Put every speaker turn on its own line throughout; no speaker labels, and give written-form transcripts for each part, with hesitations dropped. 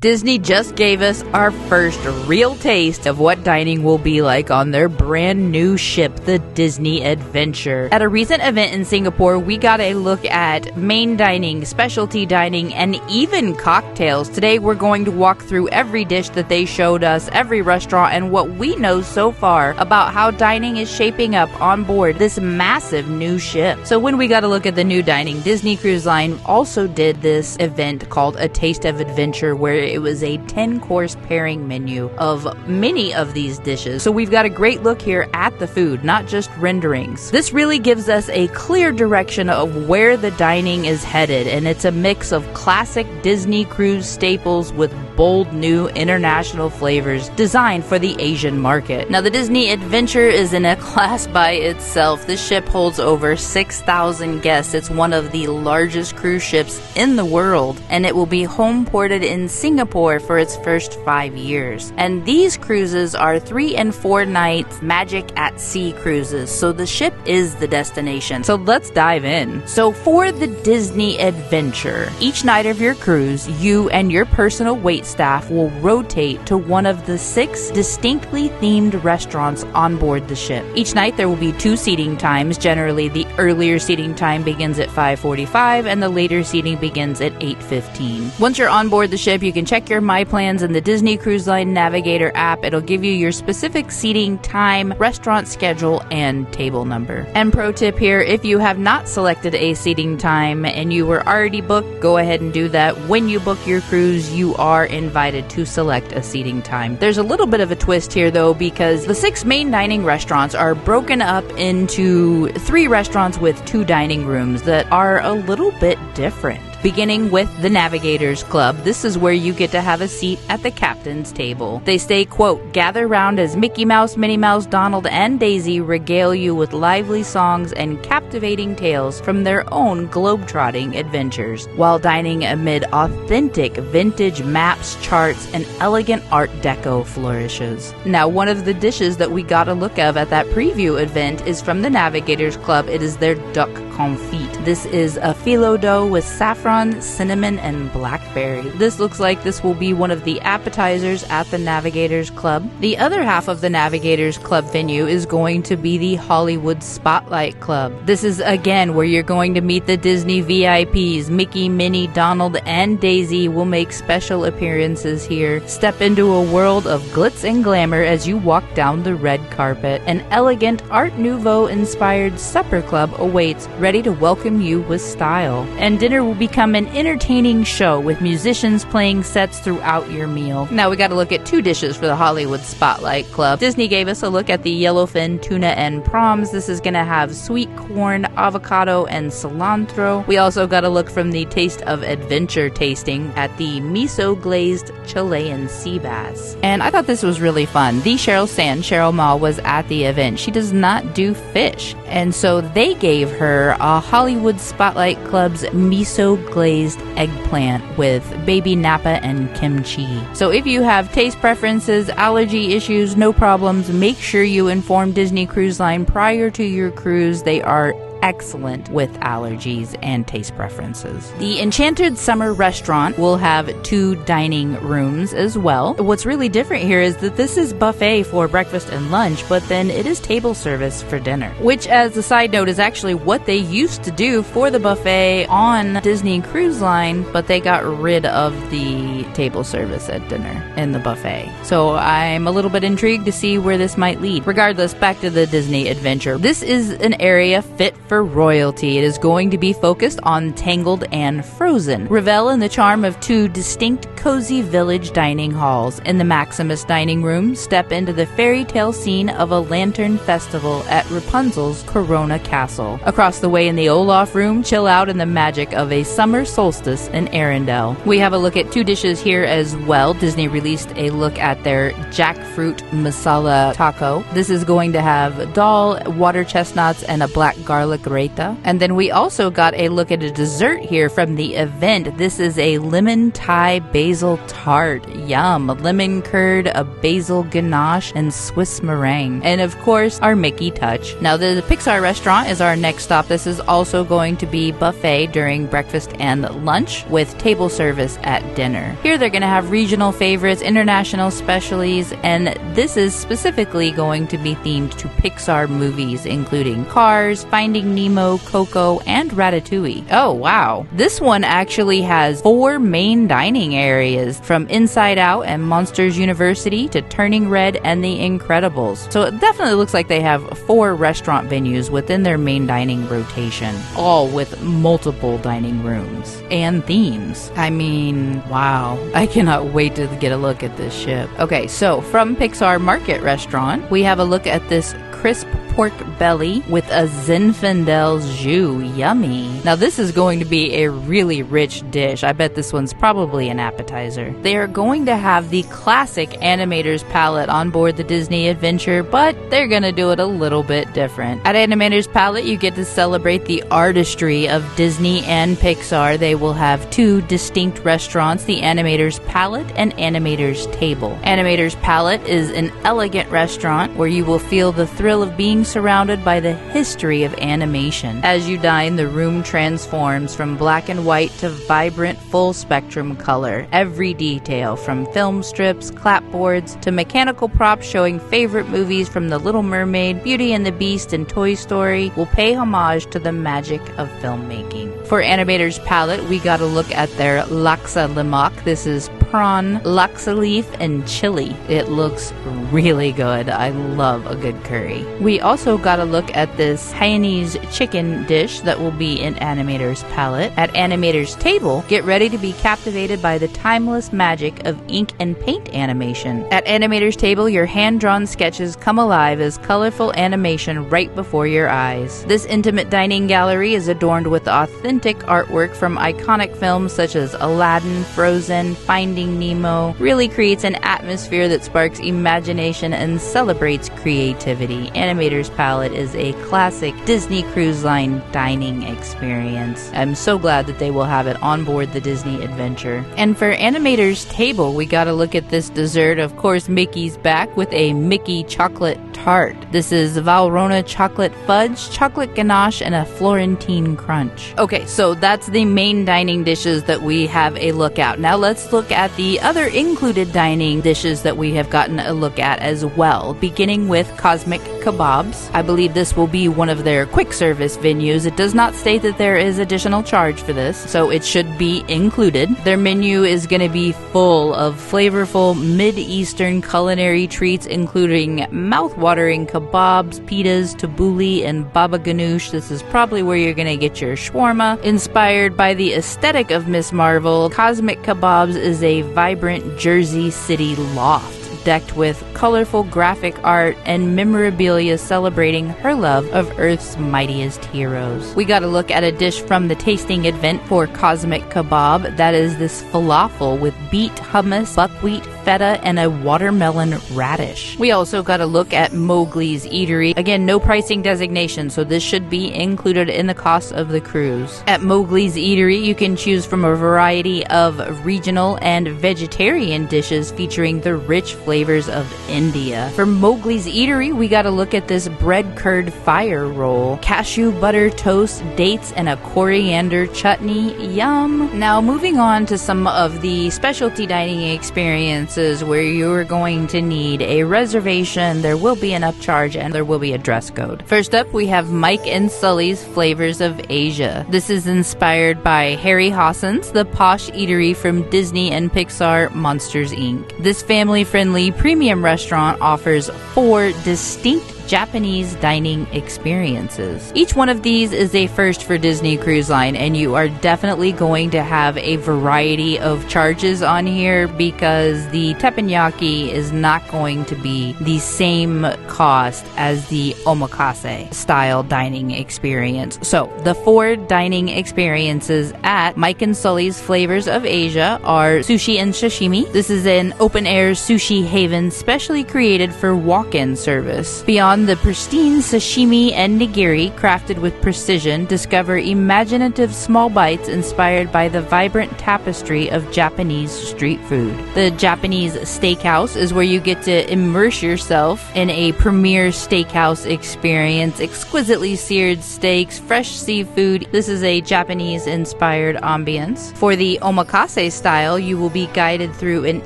Disney just gave us our first real taste of what dining will be like on their brand new ship, the Disney Adventure. At a recent event in Singapore, we got a look at main dining, specialty dining, and even cocktails. Today, we're going to walk through every dish that they showed us, every restaurant, and what we know so far about how dining is shaping up on board this massive new ship. So when we got a look at the new dining, Disney Cruise Line also did this event called A Taste of Adventure, where it was a 10-course pairing menu of many of these dishes. So we've got a great look here at the food, not just renderings. This really gives us a clear direction of where the dining is headed, and it's a mix of classic Disney cruise staples with bold new international flavors designed for the Asian market. Now, the Disney Adventure is in a class by itself. This ship holds over 6,000 guests. It's one of the largest cruise ships in the world, and it will be home ported in Singapore for its first 5 years. And these cruises are 3 and 4 nights Magic at Sea cruises, so the ship is the destination. So let's dive in. So for the Disney Adventure, each night of your cruise, you and your personal waitstaff will rotate to one of the 6 distinctly themed restaurants on board the ship. Each night there will be 2 seating times. Generally, the earlier seating time begins at 5:45 and the later seating begins at 8:15. Once you're on board the ship, you can check your My Plans in the Disney Cruise Line Navigator app. It'll give you your specific seating time, restaurant schedule, and table number. And pro tip here, if you have not selected a seating time and you were already booked, go ahead and do that. When you book your cruise, you are invited to select a seating time. There's a little bit of a twist here though, because the 6 main dining restaurants are broken up into 3 restaurants with 2 dining rooms that are a little bit different. Beginning with the Navigators Club, this is where you get to have a seat at the captain's table. They say, quote, "Gather round as Mickey Mouse, Minnie Mouse, Donald, and Daisy regale you with lively songs and captivating tales from their own globe-trotting adventures, while dining amid authentic vintage maps, charts, and elegant Art Deco flourishes." Now, one of the dishes that we got a look of at that preview event is from the Navigators Club. It is their duck confit. This is a phyllo dough with saffron, cinnamon, and blackberry. This looks like this will be one of the appetizers at the Navigators Club. The other half of the Navigators Club venue is going to be the Hollywood Spotlight Club. This is again where you're going to meet the Disney VIPs. Mickey, Minnie, Donald, and Daisy will make special appearances here. Step into a world of glitz and glamour as you walk down the red carpet. An elegant Art Nouveau-inspired supper club awaits, ready to welcome you with style. And dinner will become an entertaining show with musicians playing sets throughout your meal. Now we got to look at 2 dishes for the Hollywood Spotlight Club. Disney gave us a look at the yellowfin tuna and prawns. This is going to have sweet corn, avocado, and cilantro. We also got a look from the Taste of Adventure tasting at the miso glazed Chilean sea bass. And I thought this was really fun. The Cheryl Ma, was at the event. She does not do fish, and so they gave her a Hollywood Spotlight Club's miso glazed eggplant with baby napa and kimchi. So if you have taste preferences, allergy issues, no problems, make sure you inform Disney Cruise Line prior to your cruise. They are excellent with allergies and taste preferences. The Enchanted Summer restaurant will have 2 dining rooms as well. What's really different here is that this is buffet for breakfast and lunch, but then it is table service for dinner, which, as a side note, is actually what they used to do for the buffet on Disney Cruise Line, but they got rid of the table service at dinner in the buffet. So I'm a little bit intrigued to see where this might lead. Regardless, back to the Disney Adventure. This is an area fit for royalty. It is going to be focused on Tangled and Frozen. Revel in the charm of 2 distinct cozy village dining halls. In the Maximus dining room, step into the fairy tale scene of a lantern festival at Rapunzel's Corona Castle. Across the way in the Olaf room, chill out in the magic of a summer solstice in Arendelle. We have a look at 2 dishes here as well. Disney released a look at their jackfruit masala taco. This is going to have dal, water chestnuts, and a black garlic Margherita. And then we also got a look at a dessert here from the event. This is a lemon Thai basil tart. Yum. Lemon curd, a basil ganache, and Swiss meringue. And of course, our Mickey touch. Now, the Pixar restaurant is our next stop. This is also going to be buffet during breakfast and lunch with table service at dinner. Here they're going to have regional favorites, international specialties, and this is specifically going to be themed to Pixar movies, including Cars, Finding Nemo, Coco, and Ratatouille. Oh, wow. This one actually has 4 main dining areas, from Inside Out and Monsters University to Turning Red and The Incredibles. So it definitely looks like they have 4 restaurant venues within their main dining rotation, all with multiple dining rooms and themes. I mean, wow. I cannot wait to get a look at this ship. Okay, so from Pixar Market Restaurant, we have a look at this crisp pork belly with a Zinfandel jus. Yummy. Now this is going to be a really rich dish. I bet this one's probably an appetizer. They are going to have the classic Animator's Palate on board the Disney Adventure, but they're going to do it a little bit different. At Animator's Palate, you get to celebrate the artistry of Disney and Pixar. They will have 2 distinct restaurants, the Animator's Palate and Animator's Table. Animator's Palate is an elegant restaurant where you will feel the thrill of being surrounded by the history of animation. As you dine, the room transforms from black and white to vibrant, full-spectrum color. Every detail, from film strips, clapboards, to mechanical props showing favorite movies from The Little Mermaid, Beauty and the Beast, and Toy Story, will pay homage to the magic of filmmaking. For Animator's Palate, we got a look at their laksa lemak. This is prawn, laksa leaf, and chili. It looks really good. I love a good curry. We also got a look at this Hainanese chicken dish that will be in Animator's Palate. At Animator's Table, get ready to be captivated by the timeless magic of ink and paint animation. At Animator's Table, your hand-drawn sketches come alive as colorful animation right before your eyes. This intimate dining gallery is adorned with authentic artwork from iconic films such as Aladdin, Frozen, Finding Nemo. Really creates an atmosphere that sparks imagination and celebrates creativity. Animator's Palate is a classic Disney Cruise Line dining experience. I'm so glad that they will have it on board the Disney Adventure. And for Animator's Table, we got to look at this dessert. Of course, Mickey's back with a Mickey chocolate tart. This is Valrhona chocolate fudge, chocolate ganache, and a Florentine crunch. Okay, so that's the main dining dishes that we have a look at. Now let's look at the other included dining dishes that we have gotten a look at as well, beginning with Cosmic Kebabs. I believe this will be one of their quick service venues. It does not state that there is additional charge for this, so it should be included. Their menu is going to be full of flavorful Mid-Eastern culinary treats, including mouth-watering kebabs, pitas, tabbouleh, and baba ganoush. This is probably where you're going to get your shawarma. Inspired by the aesthetic of Miss Marvel, Cosmic Kebabs is a vibrant Jersey City loft, decked with colorful graphic art and memorabilia celebrating her love of Earth's mightiest heroes. We got a look at a dish from the tasting event for Cosmic Kebab. That is this falafel with beet, hummus, buckwheat, feta, and a watermelon radish. We also got a look at Mowgli's Eatery. Again, no pricing designation, so this should be included in the cost of the cruise. At Mowgli's Eatery, you can choose from a variety of regional and vegetarian dishes featuring the rich flavors of India. For Mowgli's Eatery, we got a look at this bread curd fire roll, cashew butter toast, dates, and a coriander chutney. Yum! Now moving on to some of the specialty dining experiences where you're going to need a reservation, there will be an upcharge, and there will be a dress code. First up, we have Mike and Sully's Flavors of Asia. This is inspired by Harry Hassan's The Posh Eatery from Disney and Pixar Monsters, Inc. This family-friendly premium restaurant offers 4 distinct Japanese dining experiences. Each one of these is a first for Disney Cruise Line, and you are definitely going to have a variety of charges on here because the teppanyaki is not going to be the same cost as the omakase style dining experience. So the 4 dining experiences at Mike and Sully's Flavors of Asia are sushi and sashimi. This is an open air sushi haven specially created for walk-in service. Beyond From the pristine sashimi and nigiri, crafted with precision, discover imaginative small bites inspired by the vibrant tapestry of Japanese street food. The Japanese Steakhouse is where you get to immerse yourself in a premier steakhouse experience. Exquisitely seared steaks, fresh seafood. This is a Japanese-inspired ambience. For the omakase style, you will be guided through an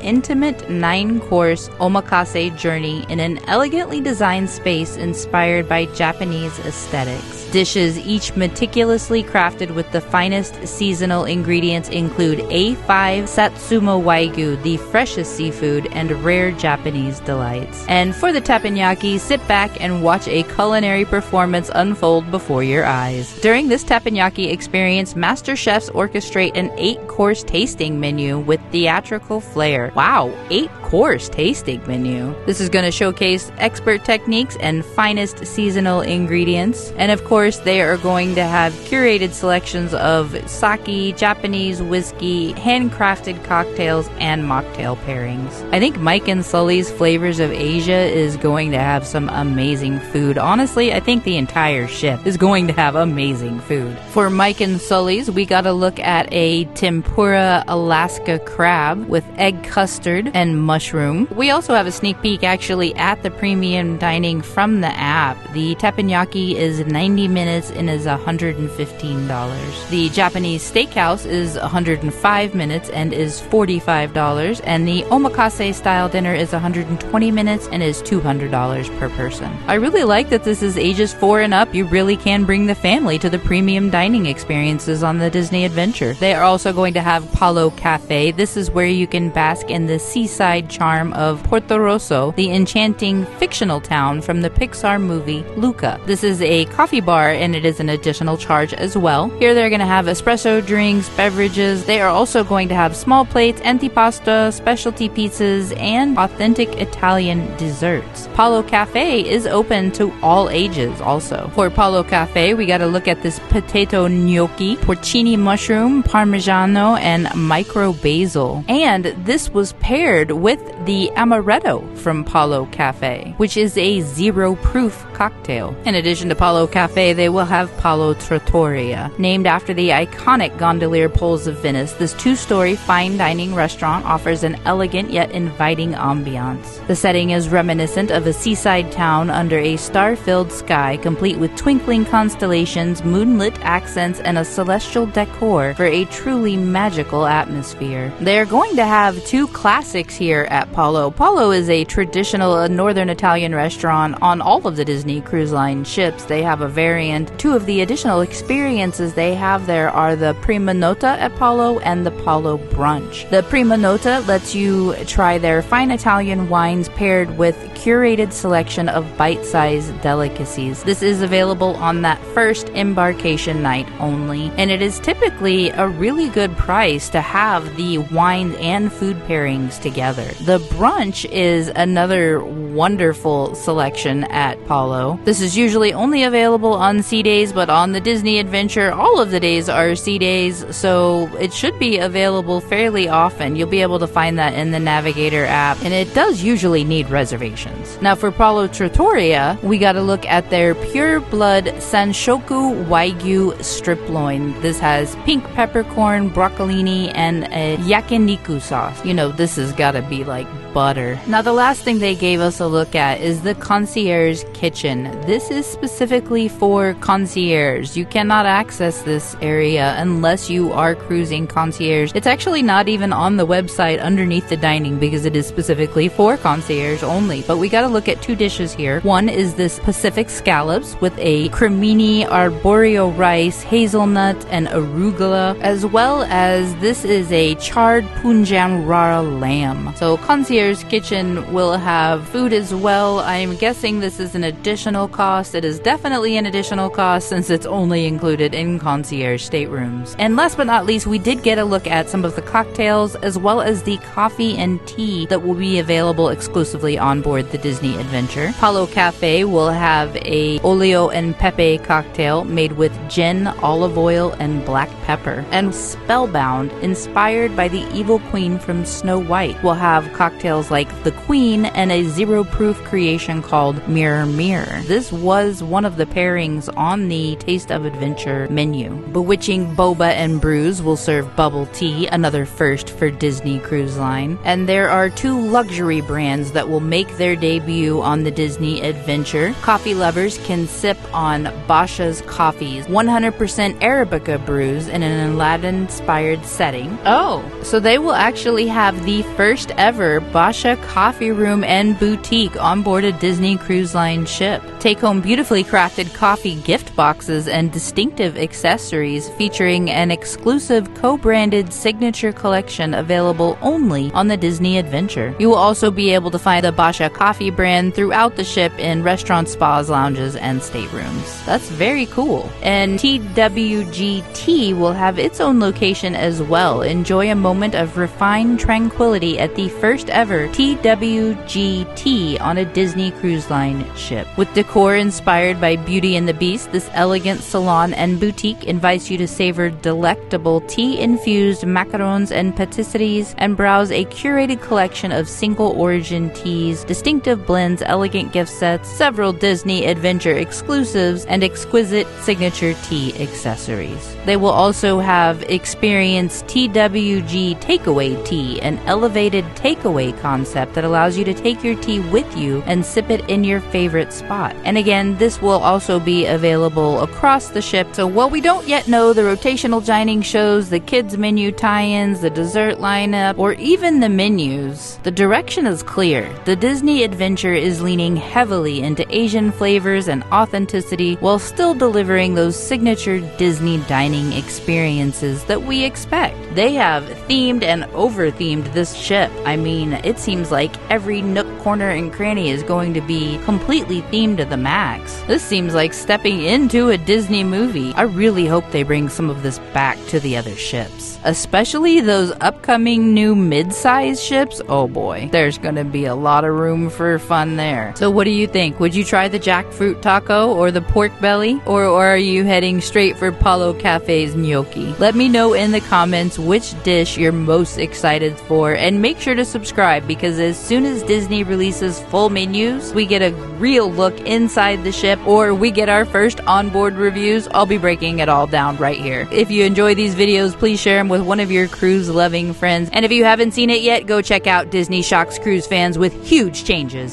intimate 9-course omakase journey in an elegantly designed space inspired by Japanese aesthetics. Dishes, each meticulously crafted with the finest seasonal ingredients, include A5 Satsuma Wagyu, the freshest seafood, and rare Japanese delights. And for the teppanyaki, sit back and watch a culinary performance unfold before your eyes. During this teppanyaki experience, master chefs orchestrate an 8-course tasting menu with theatrical flair. Wow, 8-course tasting menu. This is going to showcase expert techniques and finest seasonal ingredients. And of course, they are going to have curated selections of sake, Japanese whiskey, handcrafted cocktails, and mocktail pairings. I think Mike and Sully's Flavors of Asia is going to have some amazing food. Honestly, I think the entire ship is going to have amazing food. For Mike and Sully's, we got to look at a tempura Alaska crab with egg custard and mushroom. We also have a sneak peek actually at the premium dining from the app. The teppanyaki is 90 minutes and is $115. The Japanese Steakhouse is 105 minutes and is $45, and the omakase style dinner is 120 minutes and is $200 per person. I really like that this is ages 4 and up. You really can bring the family to the premium dining experiences on the Disney Adventure. They are also going to have Palo Cafe. This is where you can bask in the seaside charm of Porto Rosso, the enchanting fictional town from the Pixar movie Luca. This is a coffee bar and it is an additional charge as well. Here they're going to have espresso drinks, beverages. They are also going to have small plates, antipasta, specialty pizzas, and authentic Italian desserts. Palo Cafe is open to all ages also. For Palo Cafe, we got to look at this potato gnocchi, porcini mushroom, parmigiano, and micro basil. And this was paired with the amaretto from Palo Cafe, which is a zero-proof cocktail. In addition to Palo Cafe, they will have Palo Trattoria. Named after the iconic gondolier poles of Venice, this 2-story fine dining restaurant offers an elegant yet inviting ambiance. The setting is reminiscent of a seaside town under a star-filled sky, complete with twinkling constellations, moonlit accents, and a celestial decor for a truly magical atmosphere. They are going to have 2 classics here at Palo. Palo is a traditional northern Italian restaurant on all of the Disney Cruise Line ships. They have a variant. 2 of the additional experiences they have there are the Prima Nota at Palo and the Palo Brunch. The Prima Nota lets you try their fine Italian wines paired with curated selection of bite-sized delicacies. This is available on that first embarkation night only, and it is typically a really good price to have the wine and food pairings together. The brunch is another wonderful selection at Palo. This is usually only available on sea days, but on the Disney Adventure, all of the days are sea days, so it should be available fairly often. You'll be able to find that in the Navigator app, and it does usually need reservations. Now for Palo Trattoria, we got to look at their pure blood Sanshoku Wagyu strip loin. This has pink peppercorn, broccolini, and a yakiniku sauce. You know, this has got to be like butter. Now the last thing they gave us a look at is the Concierge kitchen. This is specifically for concierge. You cannot access this area unless you are cruising concierge. It's actually not even on the website underneath the dining because it is specifically for concierge only. But we got to look at 2 dishes here. One is this Pacific scallops with a cremini arborio rice, hazelnut, and arugula, as well as this is a charred punjam rara lamb. So Concierge kitchen will have food as well. I'm guessing this is an additional cost. It is definitely an additional additional cost since it's only included in concierge staterooms. And last but not least, we did get a look at some of the cocktails as well as the coffee and tea that will be available exclusively on board the Disney Adventure. Palo Cafe will have a olio and pepe cocktail made with gin, olive oil, and black pepper. And Spellbound, inspired by the evil queen from Snow White, will have cocktails like the Queen and a zero-proof creation called Mirror Mirror. This was one of the pairings on the Taste of Adventure menu. Bewitching Boba and Brews will serve bubble tea, another first for Disney Cruise Line. And there are 2 luxury brands that will make their debut on the Disney Adventure. Coffee lovers can sip on Basha's Coffee's 100% Arabica brews in an Aladdin-inspired setting. Oh, so they will actually have the first ever Basha coffee room and boutique on board a Disney Cruise Line ship. Take home beautifully crafted coffee gift boxes and distinctive accessories featuring an exclusive co-branded signature collection available only on the Disney Adventure. You will also be able to find the Basha coffee brand throughout the ship in restaurants, spas, lounges, and staterooms. That's very cool. And TWGT will have its own location as well. Enjoy a moment of refined tranquility at the first ever TWGT on a Disney Cruise Line ship. With decor inspired by Beauty and the Beast, this elegant salon and boutique invites you to savor delectable tea-infused macarons and patisseries and browse a curated collection of single-origin teas, distinctive blends, elegant gift sets, several Disney Adventure exclusives, and exquisite signature tea accessories. They will also have experienced TWG Takeaway Tea, an elevated takeaway concept that allows you to take your tea with you and sip it in your favorite spot. And again, this will also be available across the ship. So while we don't yet know the rotational dining shows, the kids menu tie-ins, the dessert lineup, or even the menus, the direction is clear. The Disney Adventure is leaning heavily into Asian flavors and authenticity while still delivering those signature Disney dining experiences that we expect. They have themed and over-themed this ship. I mean, it seems like every nook, corner, and cranny is going to be completely themed to the max. This seems like stepping into a Disney movie. I really hope they bring some of this back to the other ships, especially those upcoming new mid-size ships. Oh boy, there's gonna be a lot of room for fun there. So what do you think? Would you try the jackfruit taco or the pork belly? Or are you heading straight for Palo Cafe's gnocchi? Let me know in the comments which dish you're most excited for, and make sure to subscribe, because as soon as Disney releases full menus, we get a real look inside the ship, or we get our first onboard reviews. I'll be breaking it all down right here. If you enjoy these videos, please share them with one of your cruise-loving friends. And if you haven't seen it yet, go check out Disney Shocks Cruise Fans with huge changes.